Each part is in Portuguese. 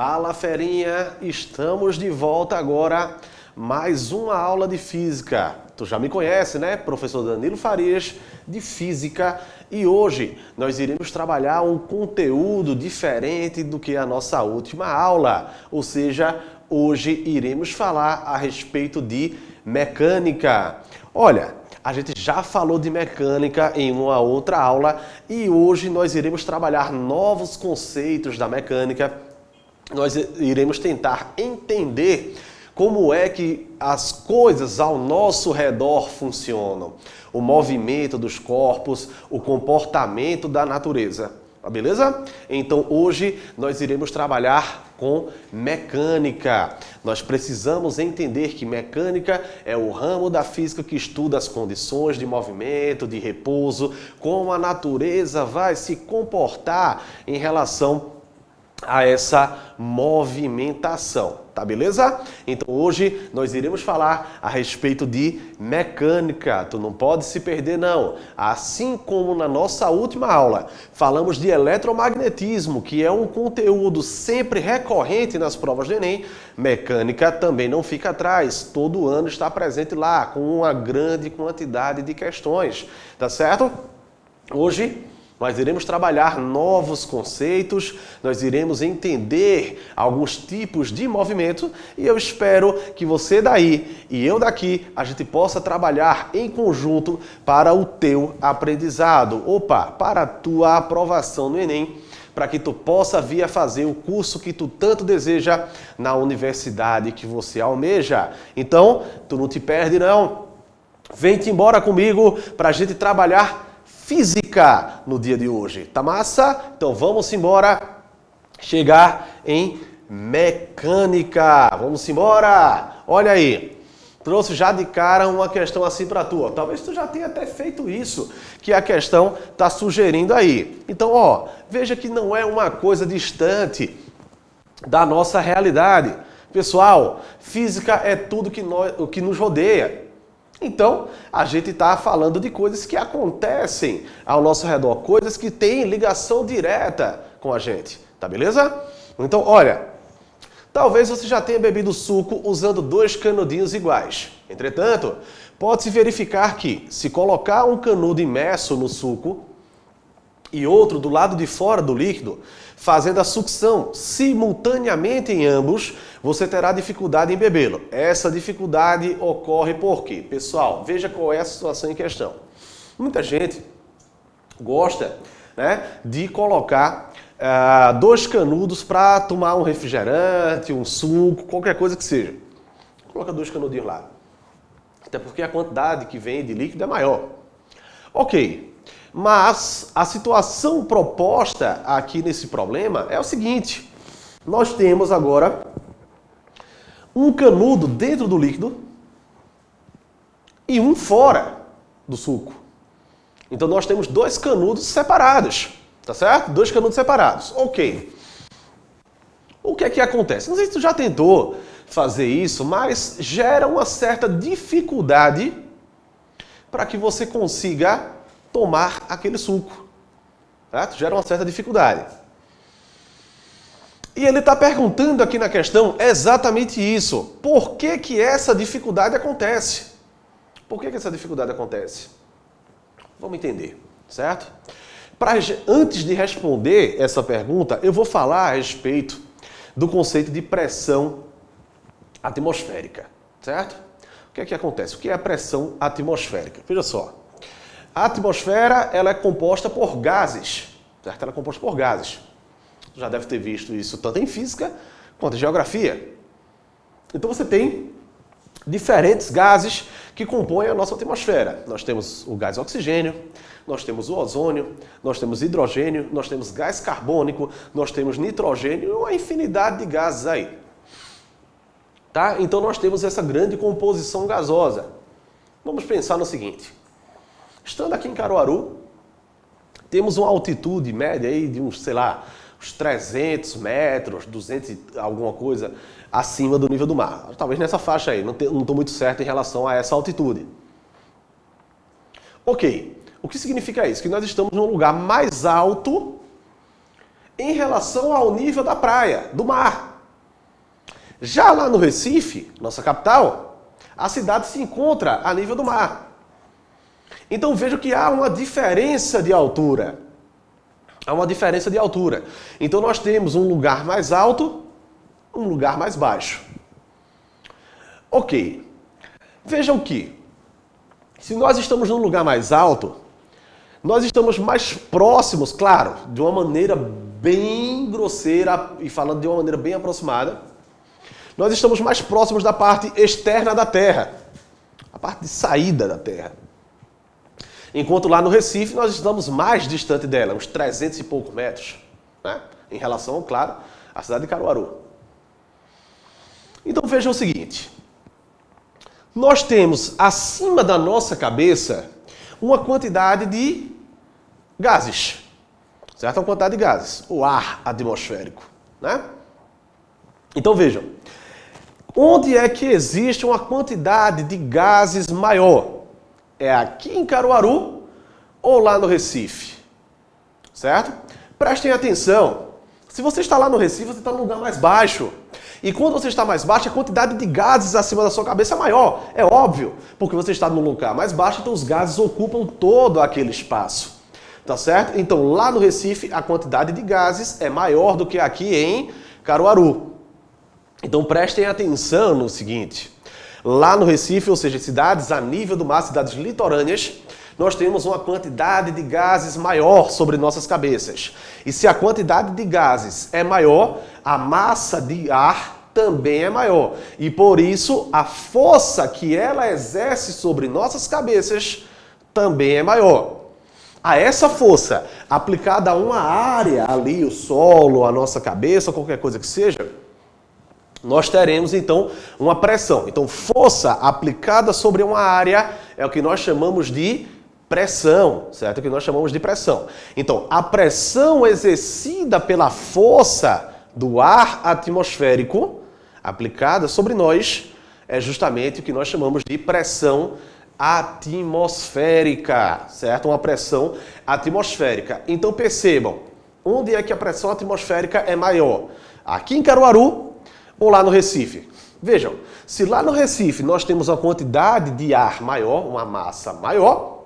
Fala, ferinha! Estamos de volta agora, mais uma aula de física. Tu já me conhece, né? Professor Danilo Farias, de Física. E hoje nós iremos trabalhar um conteúdo diferente do que a nossa última aula. Ou seja, hoje iremos falar a respeito de mecânica. Olha, a gente já falou de mecânica em uma outra aula e hoje nós iremos trabalhar novos conceitos da mecânica. Nós iremos tentar entender como é que as coisas ao nosso redor funcionam, o movimento dos corpos, o comportamento da natureza. Beleza? Então hoje nós iremos trabalhar com mecânica. Nós precisamos entender que mecânica é o ramo da física que estuda as condições de movimento, de repouso, como a natureza vai se comportar em relação a essa movimentação, tá beleza? Então hoje nós iremos falar a respeito de mecânica, tu não pode se perder não. Assim como na nossa última aula falamos de eletromagnetismo, que é um conteúdo sempre recorrente nas provas do Enem, mecânica também não fica atrás, todo ano está presente lá com uma grande quantidade de questões, tá certo? Hoje nós iremos trabalhar novos conceitos, nós iremos entender alguns tipos de movimento e eu espero que você daí e eu daqui, a gente possa trabalhar em conjunto para o teu aprendizado. Para a tua aprovação no Enem, para que tu possa vir a fazer o curso que tu tanto deseja na universidade que você almeja. Então, tu não te perde não. Vem-te embora comigo para a gente trabalhar física no dia de hoje, tá massa? Então vamos embora chegar em mecânica. Vamos embora. Olha aí, trouxe já de cara uma questão assim para tu. Talvez tu já tenha até feito isso, que a questão tá sugerindo aí. Então, veja que não é uma coisa distante da nossa realidade. Pessoal, física é tudo o que nos rodeia. Então, a gente está falando de coisas que acontecem ao nosso redor, coisas que têm ligação direta com a gente, tá beleza? Então, olha, talvez você já tenha bebido suco usando dois canudinhos iguais. Entretanto, pode-se verificar que, se colocar um canudo imerso no suco e outro do lado de fora do líquido, fazendo a sucção simultaneamente em ambos, você terá dificuldade em bebê-lo. Essa dificuldade ocorre por quê? Pessoal, veja qual é a situação em questão. Muita gente gosta, de colocar dois canudos para tomar um refrigerante, um suco, qualquer coisa que seja. Coloca dois canudinhos lá. Até porque a quantidade que vem de líquido é maior. Ok. Mas a situação proposta aqui nesse problema é o seguinte. Nós temos agora um canudo dentro do líquido e um fora do suco. Então nós temos dois canudos separados, tá certo? Dois canudos separados. Ok. O que é que acontece? Não sei se tu já tentou fazer isso, mas gera uma certa dificuldade para que você consiga tomar aquele suco. Certo? Gera uma certa dificuldade. E ele está perguntando aqui na questão exatamente isso. Por que que essa dificuldade acontece? Por que que essa dificuldade acontece? Vamos entender, certo? Antes de responder essa pergunta, eu vou falar a respeito do conceito de pressão atmosférica, certo? O que é que acontece? O que é a pressão atmosférica? Veja só. A atmosfera, ela é composta por gases, certo? Ela é composta por gases. Já deve ter visto isso tanto em física quanto em geografia. Então você tem diferentes gases que compõem a nossa atmosfera. Nós temos o gás oxigênio, nós temos o ozônio, nós temos hidrogênio, nós temos gás carbônico, nós temos nitrogênio e uma infinidade de gases aí. Tá? Então nós temos essa grande composição gasosa. Vamos pensar no seguinte. Estando aqui em Caruaru, temos uma altitude média aí de uns 300 metros, 200 e alguma coisa acima do nível do mar. Talvez nessa faixa aí, não estou muito certo em relação a essa altitude. Ok, o que significa isso? Que nós estamos num lugar mais alto em relação ao nível da praia, do mar. Já lá no Recife, nossa capital, a cidade se encontra a nível do mar. Então veja que há uma diferença de altura. Há uma diferença de altura. Então nós temos um lugar mais alto, um lugar mais baixo. Ok. Vejam que, se nós estamos num lugar mais alto, nós estamos mais próximos, claro, de uma maneira bem grosseira e falando de uma maneira bem aproximada, nós estamos mais próximos da parte externa da Terra, a parte de saída da Terra. Enquanto lá no Recife nós estamos mais distante dela, uns 300 e poucos metros, né? Em relação, claro, à cidade de Caruaru. Então vejam o seguinte, nós temos acima da nossa cabeça uma quantidade de gases, certo? Uma quantidade de gases, o ar atmosférico, né? Então vejam, onde é que existe uma quantidade de gases maior? É aqui em Caruaru ou lá no Recife? Certo? Prestem atenção. Se você está lá no Recife, você está num lugar mais baixo. E quando você está mais baixo, a quantidade de gases acima da sua cabeça é maior. É óbvio, porque você está num lugar mais baixo, então os gases ocupam todo aquele espaço. Tá certo? Então lá no Recife, a quantidade de gases é maior do que aqui em Caruaru. Então prestem atenção no seguinte. Lá no Recife, ou seja, cidades a nível do mar, cidades litorâneas, nós temos uma quantidade de gases maior sobre nossas cabeças. E se a quantidade de gases é maior, a massa de ar também é maior. E por isso, a força que ela exerce sobre nossas cabeças também é maior. A essa força aplicada a uma área ali, o solo, a nossa cabeça, qualquer coisa que seja, nós teremos, então, uma pressão. Então, força aplicada sobre uma área é o que nós chamamos de pressão, certo? É o que nós chamamos de pressão. Então, a pressão exercida pela força do ar atmosférico aplicada sobre nós é justamente o que nós chamamos de pressão atmosférica, certo? Uma pressão atmosférica. Então, percebam, onde é que a pressão atmosférica é maior? Aqui em Caruaru ou lá no Recife? Vejam, se lá no Recife nós temos uma quantidade de ar maior, uma massa maior,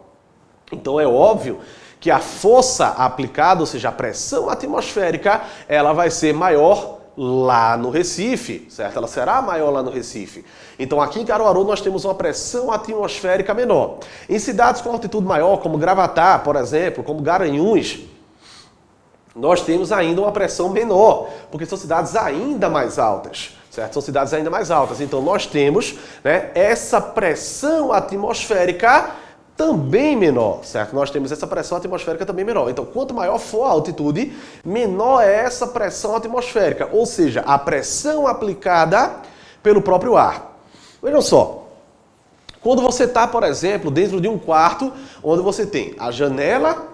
então é óbvio que a força aplicada, ou seja, a pressão atmosférica, ela vai ser maior lá no Recife, certo? Ela será maior lá no Recife. Então aqui em Caruaru nós temos uma pressão atmosférica menor. Em cidades com altitude maior, como Gravatá, por exemplo, como Garanhuns, nós temos ainda uma pressão menor, porque são cidades ainda mais altas, certo? São cidades ainda mais altas. Então nós temos, né, essa pressão atmosférica também menor, certo? Nós temos essa pressão atmosférica também menor. Então quanto maior for a altitude, menor é essa pressão atmosférica, ou seja, a pressão aplicada pelo próprio ar. Vejam só, quando você está, por exemplo, dentro de um quarto onde você tem a janela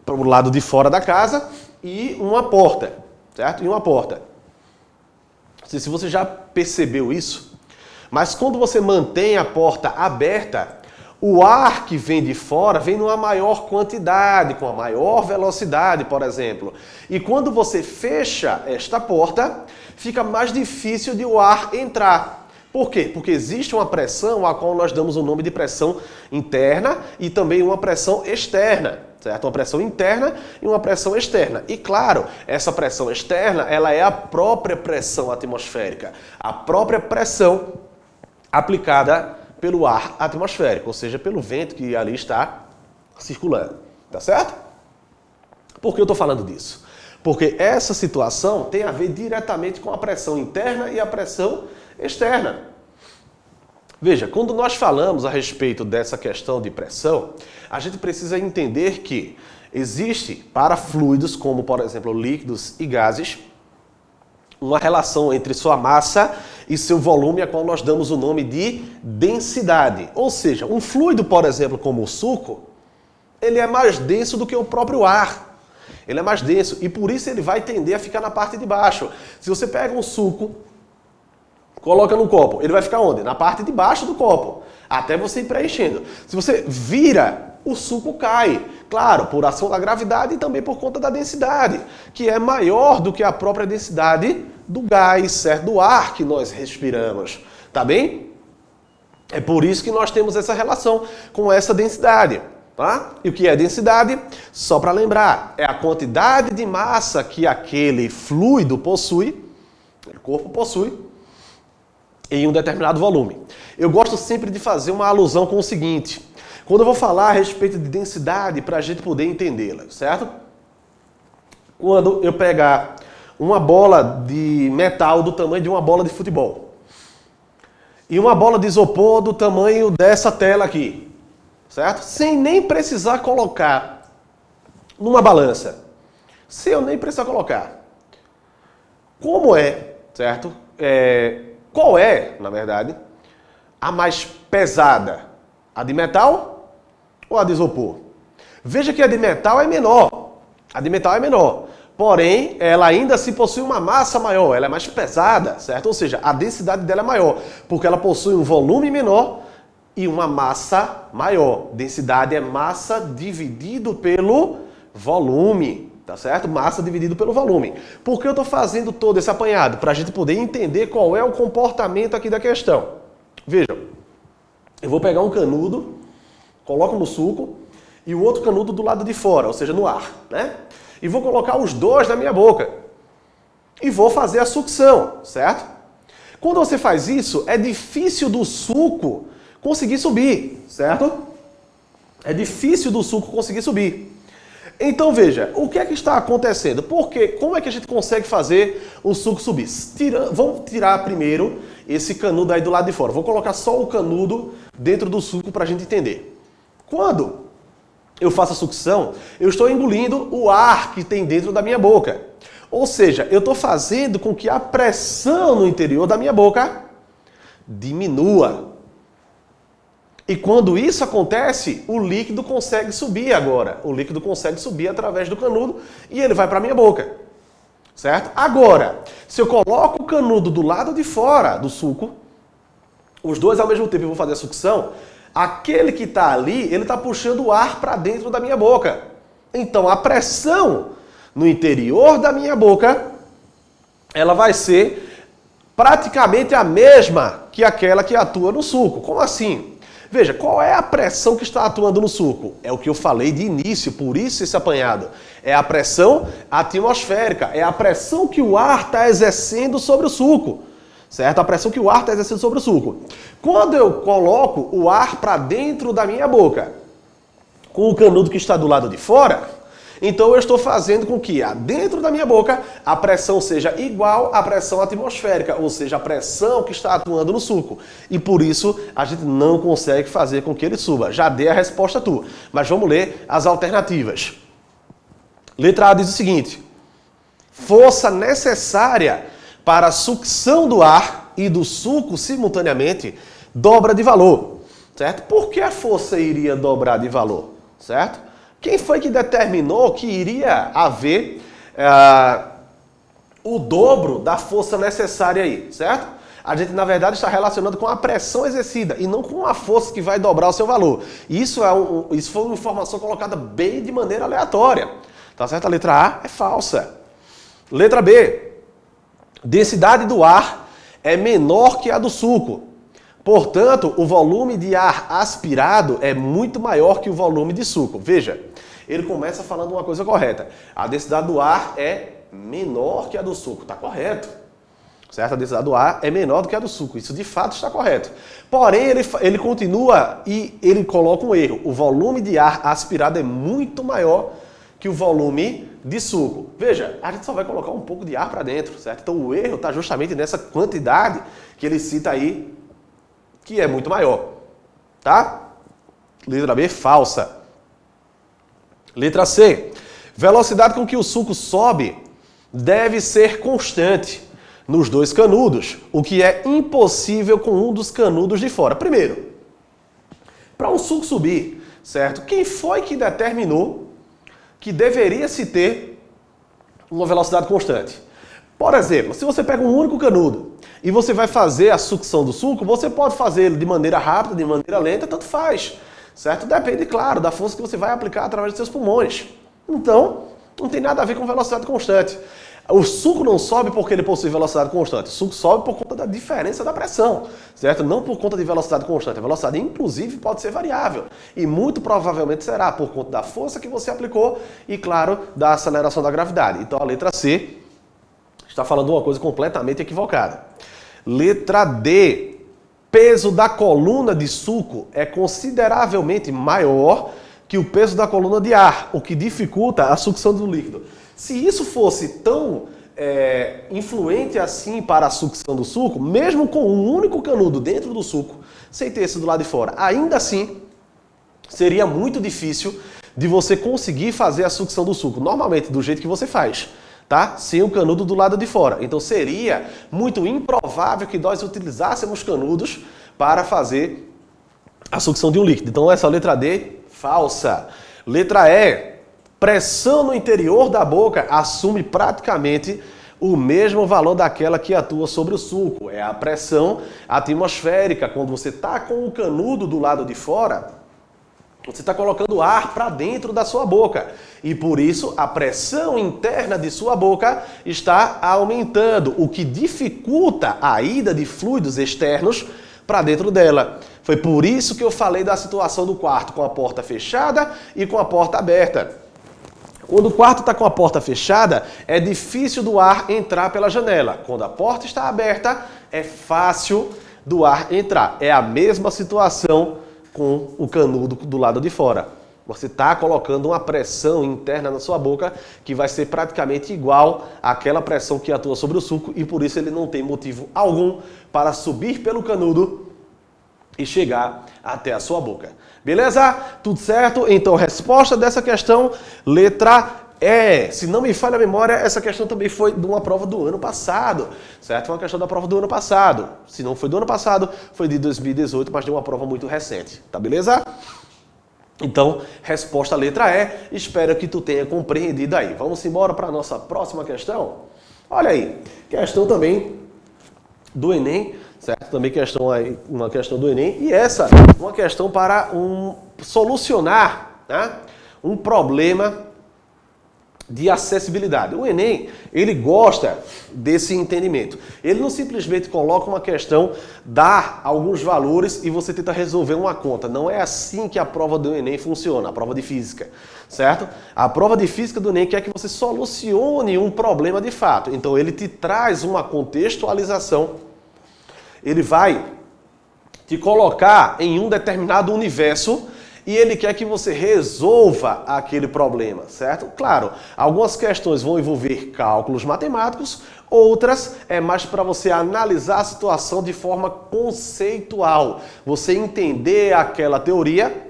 para o lado de fora da casa e uma porta, certo? E uma porta. Não sei se você já percebeu isso, mas quando você mantém a porta aberta, o ar que vem de fora vem numa maior quantidade, com a maior velocidade, por exemplo. E quando você fecha esta porta, fica mais difícil de o ar entrar. Por quê? Porque existe uma pressão a qual nós damos o nome de pressão interna e também uma pressão externa. Certo? Uma pressão interna e uma pressão externa. E claro, essa pressão externa, ela é a própria pressão atmosférica. A própria pressão aplicada pelo ar atmosférico, ou seja, pelo vento que ali está circulando. Tá certo? Por que eu estou falando disso? Porque essa situação tem a ver diretamente com a pressão interna e a pressão externa. Veja, quando nós falamos a respeito dessa questão de pressão, a gente precisa entender que existe para fluidos, como por exemplo líquidos e gases, uma relação entre sua massa e seu volume, a qual nós damos o nome de densidade. Ou seja, um fluido, por exemplo, como o suco, ele é mais denso do que o próprio ar. Ele é mais denso e por isso ele vai tender a ficar na parte de baixo. Se você pega um suco, coloca no copo, ele vai ficar onde? Na parte de baixo do copo. até você ir preenchendo. Se você vira, o suco cai. Claro, por ação da gravidade e também por conta da densidade, que é maior do que a própria densidade do gás, certo? Do ar que nós respiramos, tá bem? É por isso que nós temos essa relação com essa densidade, tá? E o que é densidade? Só para lembrar, é a quantidade de massa que aquele fluido possui, o corpo possui, em um determinado volume. Eu gosto sempre de fazer uma alusão com o seguinte: quando eu vou falar a respeito de densidade, para a gente poder entendê-la, certo? Quando eu pegar uma bola de metal do tamanho de uma bola de futebol e uma bola de isopor do tamanho dessa tela aqui, certo? Sem nem precisar colocar numa balança. Sem eu nem precisar colocar. Como é, certo? Qual é, na verdade, a mais pesada? A de metal ou a de isopor? Veja que a de metal é menor. A de metal é menor. Porém, ela ainda se possui uma massa maior. Ela é mais pesada, certo? Ou seja, a densidade dela é maior, porque ela possui um volume menor e uma massa maior. Densidade é massa dividido pelo volume, tá certo? Massa dividido pelo volume. Por que eu estou fazendo todo esse apanhado? Para a gente poder entender qual é o comportamento aqui da questão. Vejam, eu vou pegar um canudo, coloco no suco e o outro canudo do lado de fora, ou seja, no ar, né? E vou colocar os dois na minha boca e vou fazer a sucção, certo? Quando você faz isso, é difícil do suco conseguir subir, certo? É difícil do suco conseguir subir. Então veja, o que é que está acontecendo? Porque como é que a gente consegue fazer o suco subir? Vamos tirar primeiro esse canudo aí do lado de fora. Vou colocar só o canudo dentro do suco para a gente entender. Quando eu faço a sucção, eu estou engolindo o ar que tem dentro da minha boca. Ou seja, eu estou fazendo com que a pressão no interior da minha boca diminua. E quando isso acontece, o líquido consegue subir agora. O líquido consegue subir através do canudo e ele vai para a minha boca. Certo? Agora, se eu coloco o canudo do lado de fora do suco, os dois ao mesmo tempo eu vou fazer a sucção, aquele que está ali, ele está puxando o ar para dentro da minha boca. Então, a pressão no interior da minha boca, ela vai ser praticamente a mesma que aquela que atua no suco. Como assim? Veja, qual é a pressão que está atuando no suco? É o que eu falei de início, por isso esse apanhado. É a pressão atmosférica, é a pressão que o ar está exercendo sobre o suco. Certo? A pressão que o ar está exercendo sobre o suco. Quando eu coloco o ar para dentro da minha boca, com o canudo que está do lado de fora, então eu estou fazendo com que dentro da minha boca a pressão seja igual à pressão atmosférica, ou seja, a pressão que está atuando no suco. E por isso a gente não consegue fazer com que ele suba. Já dei a resposta tua, mas vamos ler as alternativas. Letra A diz o seguinte: força necessária para a sucção do ar e do suco simultaneamente dobra de valor, certo? Por que a força iria dobrar de valor, certo? Quem foi que determinou que iria haver o dobro da força necessária aí, certo? A gente, na verdade, está relacionando com a pressão exercida e não com a força que vai dobrar o seu valor. Isso foi uma informação colocada bem de maneira aleatória, tá certo? A letra A é falsa. Letra B. Densidade do ar é menor que a do suco. Portanto, o volume de ar aspirado é muito maior que o volume de suco. Veja, ele começa falando uma coisa correta. A densidade do ar é menor que a do suco. Está correto. Certo? A densidade do ar é menor do que a do suco. Isso de fato está correto. Porém, ele continua e ele coloca um erro. O volume de ar aspirado é muito maior que o volume de suco. Veja, a gente só vai colocar um pouco de ar para dentro, certo? Então o erro está justamente nessa quantidade que ele cita aí, que é muito maior, tá? Letra B, falsa. Letra C, velocidade com que o suco sobe deve ser constante nos dois canudos, o que é impossível com um dos canudos de fora. Primeiro, para um suco subir, certo? Quem foi que determinou que deveria se ter uma velocidade constante? Por exemplo, se você pega um único canudo e você vai fazer a sucção do suco, você pode fazer ele de maneira rápida, de maneira lenta, tanto faz, certo? Depende, claro, da força que você vai aplicar através dos seus pulmões. Então, não tem nada a ver com velocidade constante. O suco não sobe porque ele possui velocidade constante. O suco sobe por conta da diferença da pressão, certo? Não por conta de velocidade constante. A velocidade, inclusive, pode ser variável. E muito provavelmente será por conta da força que você aplicou e, claro, da aceleração da gravidade. Então, a letra C está falando uma coisa completamente equivocada. Letra D. Peso da coluna de suco é consideravelmente maior que o peso da coluna de ar, o que dificulta a sucção do líquido. Se isso fosse tão influente assim para a sucção do suco, mesmo com um único canudo dentro do suco, sem ter esse do lado de fora, ainda assim seria muito difícil de você conseguir fazer a sucção do suco, normalmente do jeito que você faz, tá? Sem o canudo do lado de fora. Então seria muito improvável que nós utilizássemos canudos para fazer a sucção de um líquido. Então essa letra D, falsa. Letra E. Pressão no interior da boca assume praticamente o mesmo valor daquela que atua sobre o suco. É a pressão atmosférica. Quando você está com o canudo do lado de fora, você está colocando ar para dentro da sua boca. E por isso a pressão interna de sua boca está aumentando, o que dificulta a ida de fluidos externos para dentro dela. Foi por isso que eu falei da situação do quarto com a porta fechada e com a porta aberta. Quando o quarto está com a porta fechada, é difícil do ar entrar pela janela. Quando a porta está aberta, é fácil do ar entrar. É a mesma situação com o canudo do lado de fora. Você está colocando uma pressão interna na sua boca que vai ser praticamente igual àquela pressão que atua sobre o suco e por isso ele não tem motivo algum para subir pelo canudo e chegar até a sua boca. Beleza? Tudo certo? Então, resposta dessa questão, letra E. Se não me falha a memória, essa questão também foi de uma prova do ano passado, certo? Foi uma questão da prova do ano passado. Se não foi do ano passado, foi de 2018, mas de uma prova muito recente. Tá beleza? Então, resposta letra E. Espero que tu tenha compreendido aí. Vamos embora para a nossa próxima questão? Olha aí, questão também do Enem, certo? Também uma questão do Enem. E essa, uma questão para solucionar, né, um problema de acessibilidade. O Enem, ele gosta desse entendimento. Ele não simplesmente coloca uma questão, dá alguns valores e você tenta resolver uma conta. Não é assim que a prova do Enem funciona, a prova de física, certo? A prova de física do Enem quer que você solucione um problema de fato. Então ele te traz uma contextualização. Ele vai te colocar em um determinado universo e ele quer que você resolva aquele problema, certo? Claro, algumas questões vão envolver cálculos matemáticos, outras é mais para você analisar a situação de forma conceitual. Você entender aquela teoria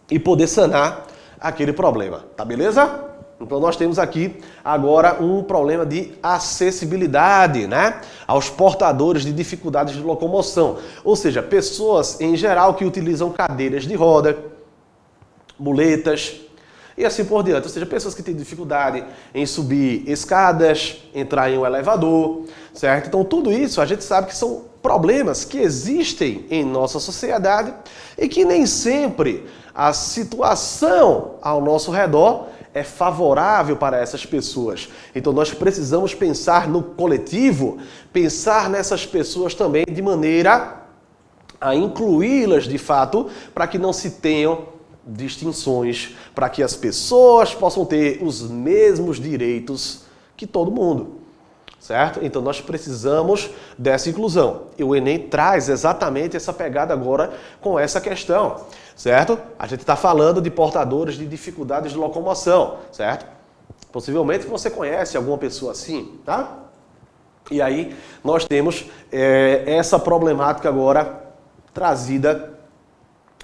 e poder sanar aquele problema, tá beleza? Então nós temos aqui agora um problema de acessibilidade, né, aos portadores de dificuldades de locomoção. Ou seja, pessoas em geral que utilizam cadeiras de roda, muletas e assim por diante. Ou seja, pessoas que têm dificuldade em subir escadas, entrar em um elevador, certo? Então tudo isso a gente sabe que são problemas que existem em nossa sociedade e que nem sempre a situação ao nosso redor é favorável para essas pessoas. Então nós precisamos pensar no coletivo, pensar nessas pessoas também de maneira a incluí-las de fato, para que não se tenham distinções, para que as pessoas possam ter os mesmos direitos que todo mundo. Certo? Então nós precisamos dessa inclusão. E o Enem traz exatamente essa pegada agora com essa questão, certo? A gente está falando de portadores de dificuldades de locomoção, certo? Possivelmente você conhece alguma pessoa assim, tá? E aí nós temos essa problemática agora trazida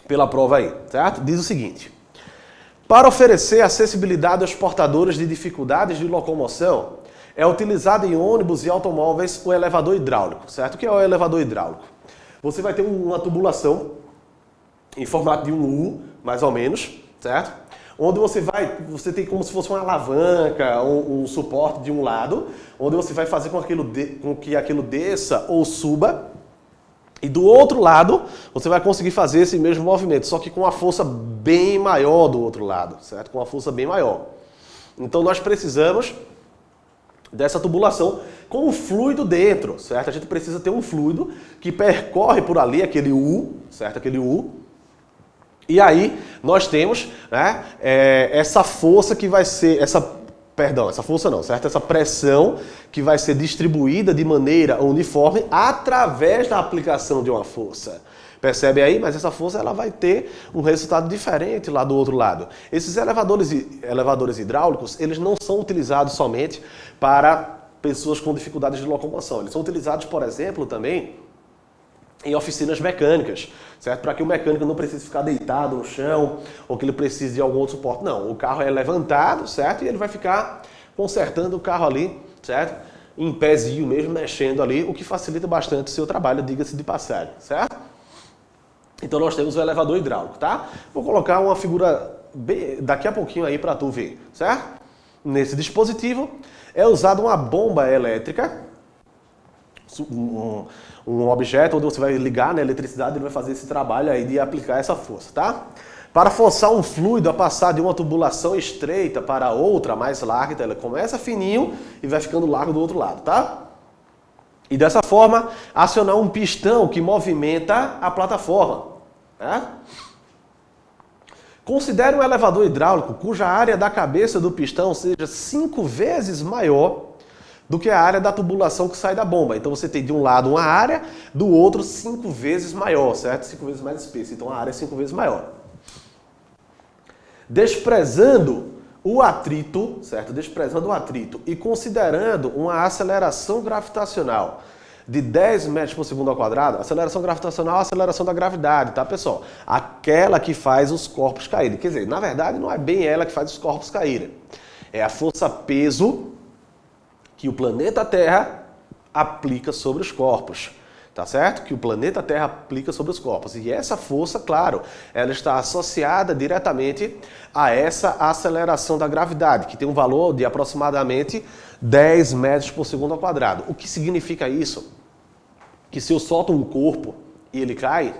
pela prova aí, certo? Diz o seguinte: para oferecer acessibilidade aos portadores de dificuldades de locomoção, é utilizado em ônibus e automóveis o elevador hidráulico, certo? O que é o elevador hidráulico? Você vai ter uma tubulação em formato de um U, mais ou menos, certo? onde você tem como se fosse uma alavanca, um suporte de um lado, onde você vai fazer com que aquilo desça ou suba, e do outro lado você vai conseguir fazer esse mesmo movimento, só que com uma força bem maior do outro lado, certo? Com uma força bem maior. Então nós precisamos dessa tubulação com o fluido dentro, certo? A gente precisa ter um fluido que percorre por ali aquele U, certo? Aquele U. E aí nós temos, né, essa força que vai ser, essa força não, certo? Essa pressão que vai ser distribuída de maneira uniforme através da aplicação de uma força. Percebe aí? Mas essa força ela vai ter um resultado diferente lá do outro lado. Esses elevadores hidráulicos, eles não são utilizados somente para pessoas com dificuldades de locomoção. Eles são utilizados, por exemplo, também em oficinas mecânicas, certo? Para que o mecânico não precise ficar deitado no chão ou que ele precise de algum outro suporte. Não, o carro é levantado, certo? E ele vai ficar consertando o carro ali, certo? Em pezinho mesmo, mexendo ali, o que facilita bastante o seu trabalho, diga-se de passagem, certo? Então nós temos o elevador hidráulico, tá? Vou colocar uma figura daqui a pouquinho aí para tu ver, certo? Nesse dispositivo é usada uma bomba elétrica, um objeto onde você vai ligar na eletricidade e vai fazer esse trabalho aí de aplicar essa força, tá? Para forçar um fluido a passar de uma tubulação estreita para outra mais larga, então ela começa fininho e vai ficando largo do outro lado, tá? E dessa forma, acionar um pistão que movimenta a plataforma, né? Considere um elevador hidráulico cuja área da cabeça do pistão seja 5 vezes maior do que a área da tubulação que sai da bomba. Então você tem de um lado uma área, do outro 5 vezes maior, certo? 5 vezes mais espessa. Então a área é 5 vezes maior. Desprezando o atrito, certo? Desprezando o atrito e considerando uma aceleração gravitacional de 10 metros por segundo ao quadrado, aceleração gravitacional é a aceleração da gravidade, tá, pessoal? Aquela que faz os corpos caírem. Quer dizer, na verdade não é bem ela que faz os corpos caírem. É a força-peso que o planeta Terra aplica sobre os corpos, tá certo? Que o planeta Terra aplica sobre os corpos. E essa força, claro, ela está associada diretamente a essa aceleração da gravidade, que tem um valor de aproximadamente 10 metros por segundo ao quadrado. O que significa isso? Que se eu solto um corpo e ele cai,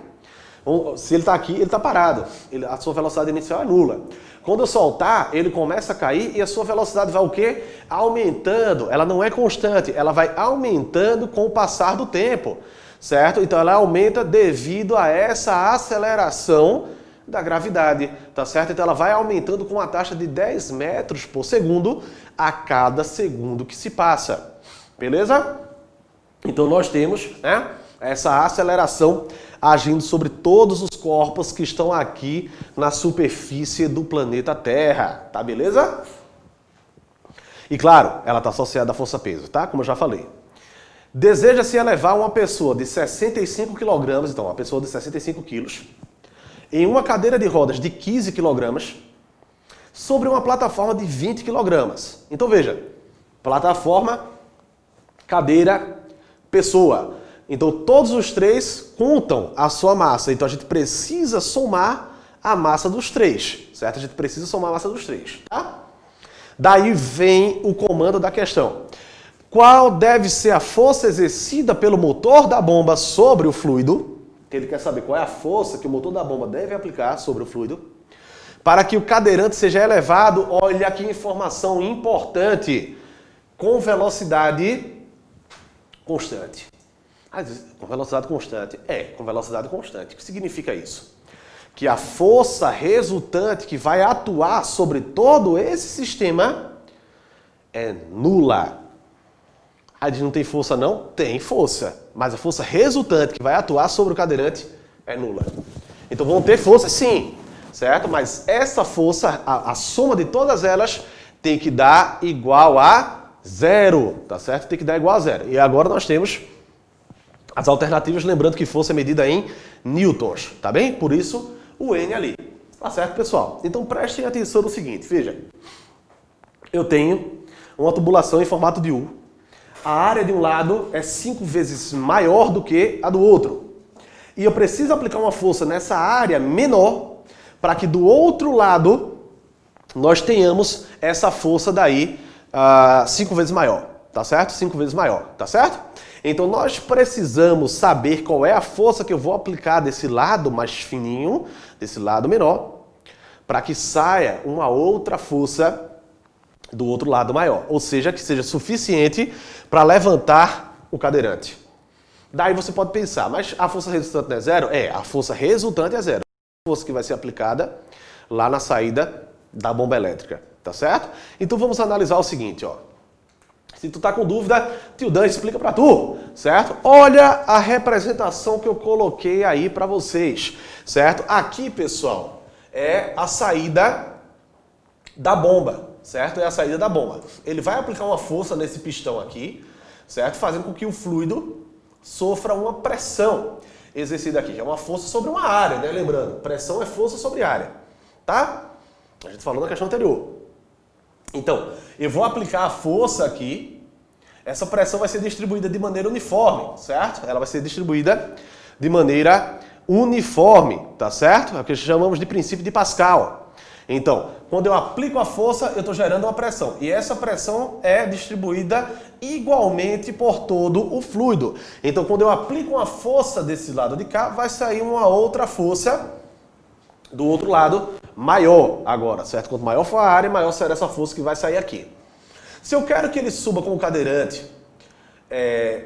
se ele está aqui, ele está parado. A sua velocidade inicial é nula. Quando eu soltar, ele começa a cair e a sua velocidade vai o quê? Aumentando. Ela não é constante, ela vai aumentando com o passar do tempo, certo? Então ela aumenta devido a essa aceleração da gravidade, tá certo? Então ela vai aumentando com uma taxa de 10 metros por segundo a cada segundo que se passa. Beleza? Então nós temos, né, essa aceleração agindo sobre todos os corpos que estão aqui na superfície do planeta Terra, tá beleza? E claro, ela está associada à força-peso, tá? Como eu já falei. Deseja-se elevar uma pessoa de 65 kg, então uma pessoa de 65 kg, em uma cadeira de rodas de 15 kg, sobre uma plataforma de 20 kg. Então veja, plataforma, cadeira, pessoa. Então todos os três contam a sua massa. Então a gente precisa somar a massa dos três, certo? A gente precisa somar a massa dos três, tá? Daí vem o comando da questão. Qual deve ser a força exercida pelo motor da bomba sobre o fluido? Ele quer saber qual é a força que o motor da bomba deve aplicar sobre o fluido para que o cadeirante seja elevado. Olha que informação importante. Com velocidade constante. Com velocidade constante. Com velocidade constante. O que significa isso? Que a força resultante que vai atuar sobre todo esse sistema é nula. A gente não tem força não? Tem força. Mas a força resultante que vai atuar sobre o cadeirante é nula. Então vão ter força sim, certo? Mas essa força, a soma de todas elas tem que dar igual a zero, tá certo? Tem que dar igual a zero. E agora nós temos as alternativas, lembrando que força é medida em newtons, tá bem? Por isso, o N ali. Tá certo, pessoal? Então prestem atenção no seguinte, veja. Eu tenho uma tubulação em formato de U. A área de um lado é 5 vezes maior do que a do outro. E eu preciso aplicar uma força nessa área menor para que do outro lado nós tenhamos essa força daí 5 vezes maior, tá certo? 5 vezes maior, tá certo? Então nós precisamos saber qual é a força que eu vou aplicar desse lado mais fininho, desse lado menor, para que saia uma outra força do outro lado maior, ou seja, que seja suficiente para levantar o cadeirante. Daí você pode pensar, mas a força resultante não é zero? É, a força resultante é zero. A força que vai ser aplicada lá na saída da bomba elétrica, tá certo? Então vamos analisar o seguinte, ó. Se tu tá com dúvida, tio Dan explica para tu, certo? Olha a representação que eu coloquei aí para vocês, certo? Aqui, pessoal, é a saída da bomba, certo? É a saída da bomba. Ele vai aplicar uma força nesse pistão aqui, certo? Fazendo com que o fluido sofra uma pressão exercida aqui, que é uma força sobre uma área, né? Lembrando, pressão é força sobre área, tá? A gente falou na questão anterior. Então, eu vou aplicar a força aqui, essa pressão vai ser distribuída de maneira uniforme, certo? Ela vai ser distribuída de maneira uniforme, tá certo? É o que chamamos de princípio de Pascal. Então, quando eu aplico a força, eu estou gerando uma pressão. E essa pressão é distribuída igualmente por todo o fluido. Então, quando eu aplico uma força desse lado de cá, vai sair uma outra força do outro lado maior agora, certo? Quanto maior for a área, maior será essa força que vai sair aqui. Se eu quero que ele suba com o cadeirante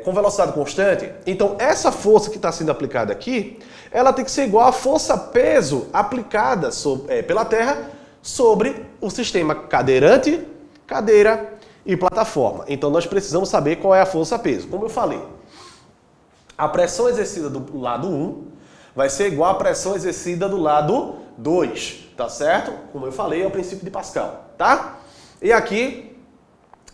com velocidade constante, então essa força que está sendo aplicada aqui, ela tem que ser igual à força-peso aplicada pela Terra sobre o sistema cadeirante, cadeira e plataforma. Então nós precisamos saber qual é a força-peso. Como eu falei, a pressão exercida do lado 1 vai ser igual à pressão exercida do lado 2, tá certo? Como eu falei, é o princípio de Pascal, tá? E aqui,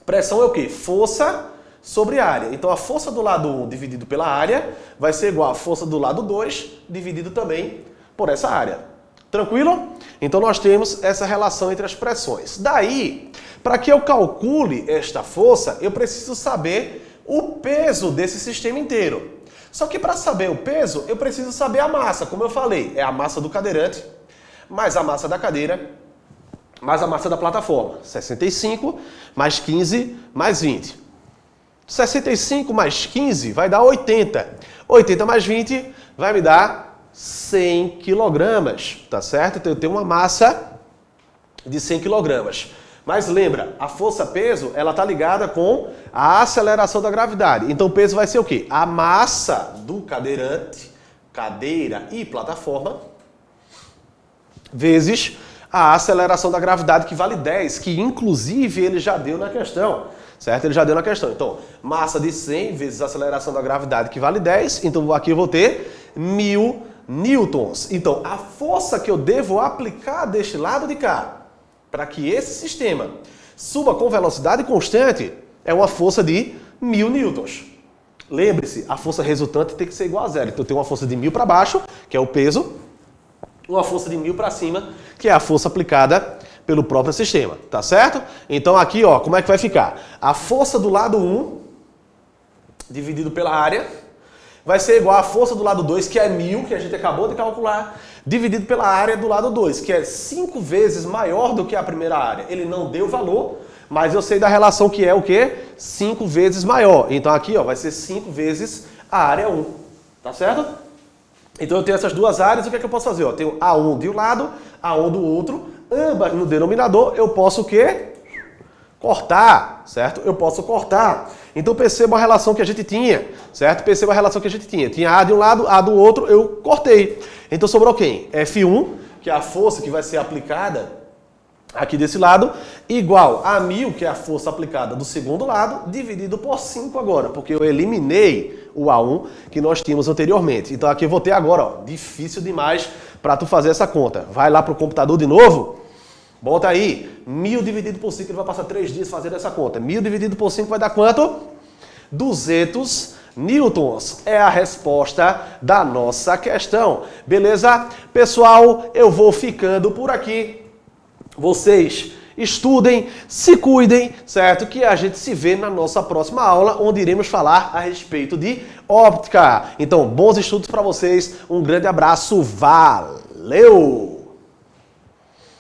pressão é o quê? Força sobre área. Então a força do lado 1 dividido pela área vai ser igual à força do lado 2 dividido também por essa área. Tranquilo? Então nós temos essa relação entre as pressões. Daí, para que eu calcule esta força, eu preciso saber o peso desse sistema inteiro. Só que para saber o peso, eu preciso saber a massa. Como eu falei, é a massa do cadeirante, mais a massa da cadeira, mais a massa da plataforma. 65 mais 15 mais 20. 65 mais 15 vai dar 80. 80 mais 20 vai me dar 100 quilogramas, tá certo? Então eu tenho uma massa de 100 quilogramas. Mas lembra, a força-peso, ela está ligada com a aceleração da gravidade. Então o peso vai ser o quê? A massa do cadeirante, cadeira e plataforma, vezes a aceleração da gravidade, que vale 10, que inclusive ele já deu na questão, certo? Ele já deu na questão. Então, massa de 100 vezes a aceleração da gravidade, que vale 10. Então aqui eu vou ter 1000 newtons. Então, a força que eu devo aplicar deste lado de cá, para que esse sistema suba com velocidade constante, é uma força de 1000 newtons. Lembre-se, a força resultante tem que ser igual a zero. Então eu tenho uma força de 1000 para baixo, que é o peso, uma força de 1000 para cima, que é a força aplicada pelo próprio sistema, tá certo? Então aqui, ó, como é que vai ficar? A força do lado 1, dividido pela área, vai ser igual à força do lado 2, que é 1000, que a gente acabou de calcular, dividido pela área do lado 2, que é 5 vezes maior do que a primeira área. Ele não deu valor, mas eu sei da relação que é o quê? 5 vezes maior. Então aqui, ó, vai ser 5 vezes a área 1, tá certo? Então eu tenho essas duas áreas, o que é que eu posso fazer? Eu tenho A1 de um lado, A1 do outro, ambas no denominador, eu posso o quê? Cortar, certo? Eu posso cortar. Então perceba a relação que a gente tinha, certo? Perceba a relação que a gente tinha. Tinha A de um lado, A do outro, eu cortei. Então sobrou quem? F1, que é a força que vai ser aplicada aqui desse lado, igual a 1000, que é a força aplicada do segundo lado, dividido por 5 agora, porque eu eliminei o A1 que nós tínhamos anteriormente. Então aqui eu vou ter agora, ó, difícil demais para tu fazer essa conta. Vai lá pro computador de novo, bota aí, 1000 dividido por 5, ele vai passar 3 dias fazendo essa conta. 1000 dividido por 5 vai dar quanto? 200 newtons. É a resposta da nossa questão. Beleza? Pessoal, eu vou ficando por aqui. Vocês estudem, se cuidem, certo? Que a gente se vê na nossa próxima aula, onde iremos falar a respeito de óptica. Então, bons estudos para vocês. Um grande abraço. Valeu!